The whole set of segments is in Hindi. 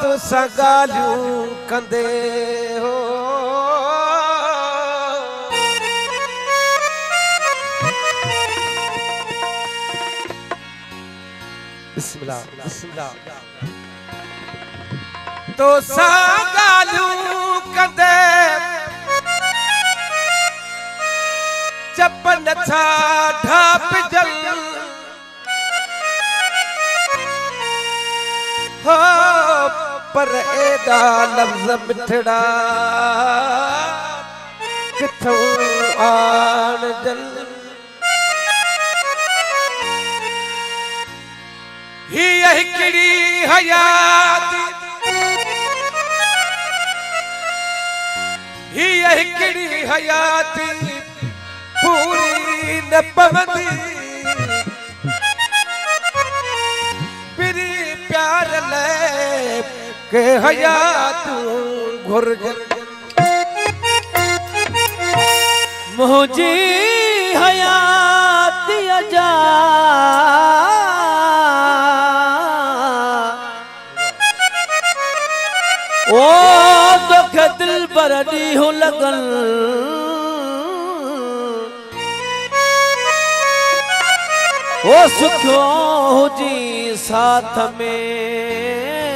तो सगालियूं कंदे हो बिस्मिल्लाह बिस्मिल्लाह तो सगालियूं कंदे चपन छा ढाप जल हो पर एदा लफ्ज़ मिठड़ा किथों आन जल ही हिकड़ी हयात ही हिकड़ी हयात पूरी न पवंदी प्यार ले के हयात घुर्ज मुझी हयात अजा ओ दुख दिल पर दी हो लगन ओ सुखो जी साथ में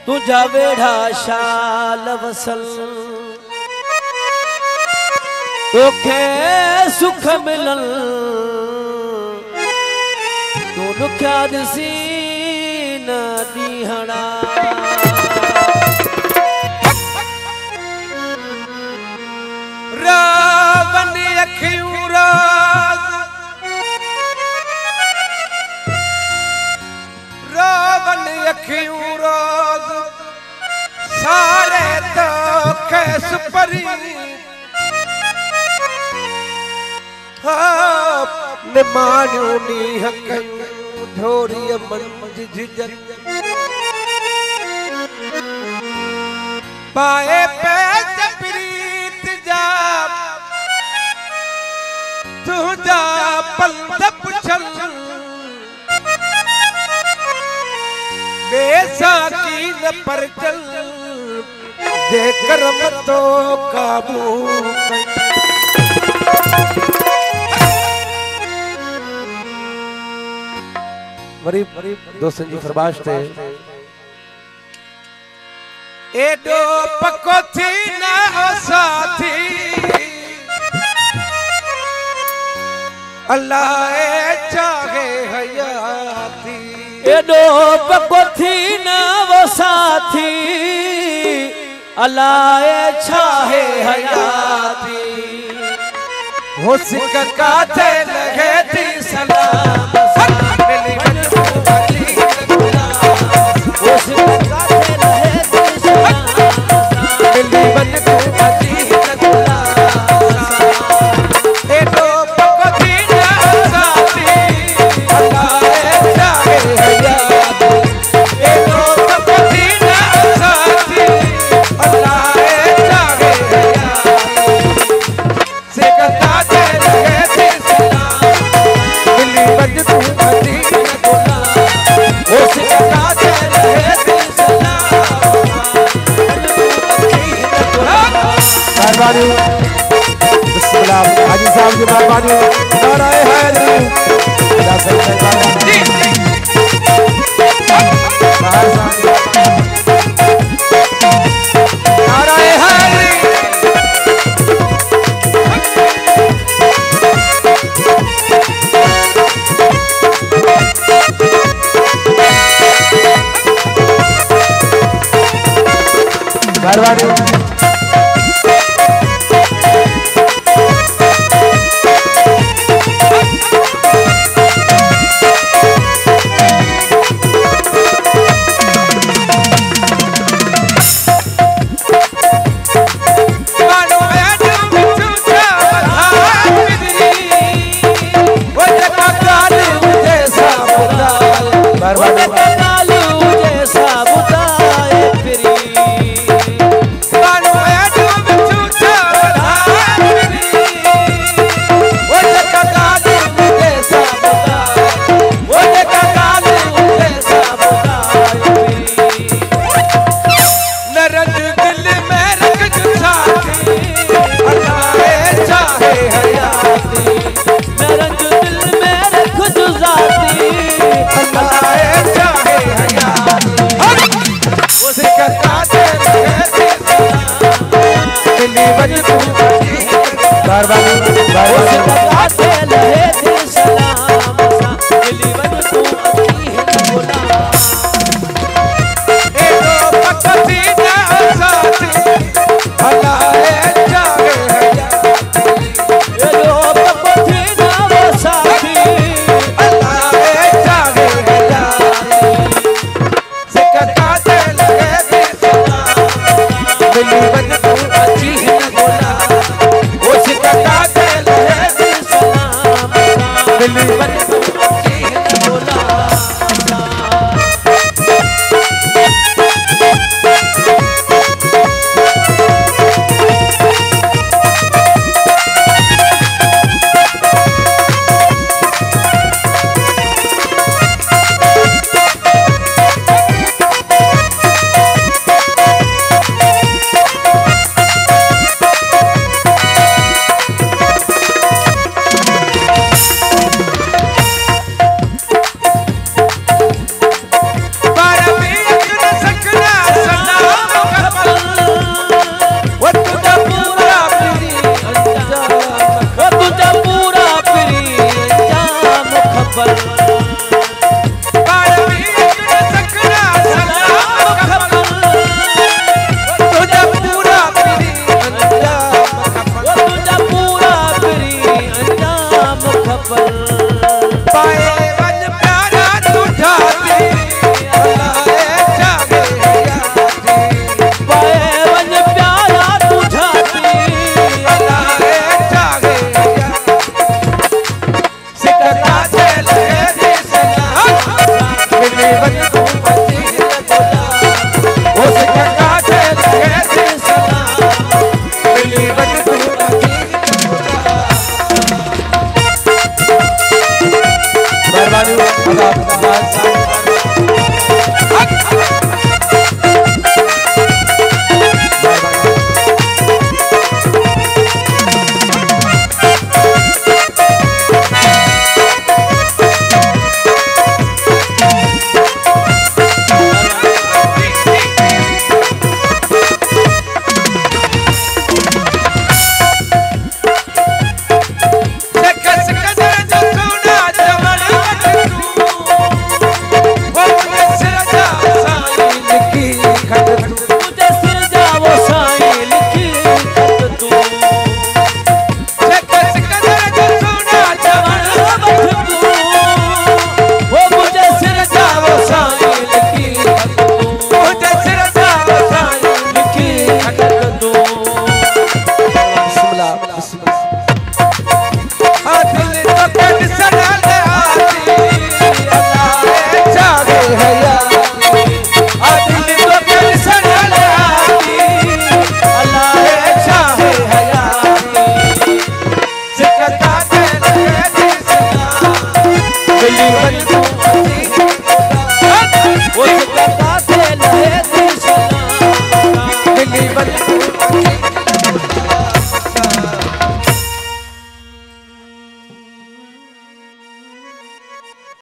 तुझा वेढ़ा शाल वसल तोखे सुख मिलल तू दुखिया दिसी न दीहड़ा रावण अखियूं राज रावण अखियूं राज सारे तो कैस परी निमाणियूं नीह कयूं ढोरीअ मंझ झिझक पाए पैज प्रीत जा तुझा पलद पुछल बेसाकी न परचल जे करम तो काबू वरी दोस्तन जी फरमाइश थे एडो पको थी ना साथी अल्लाह चाहे हयाती एडो पको थी ना वो साथी अल्लाह चाहे हयाती हो सिक काथे लगे थी सलाम मिली मिली बन बोला मिली बन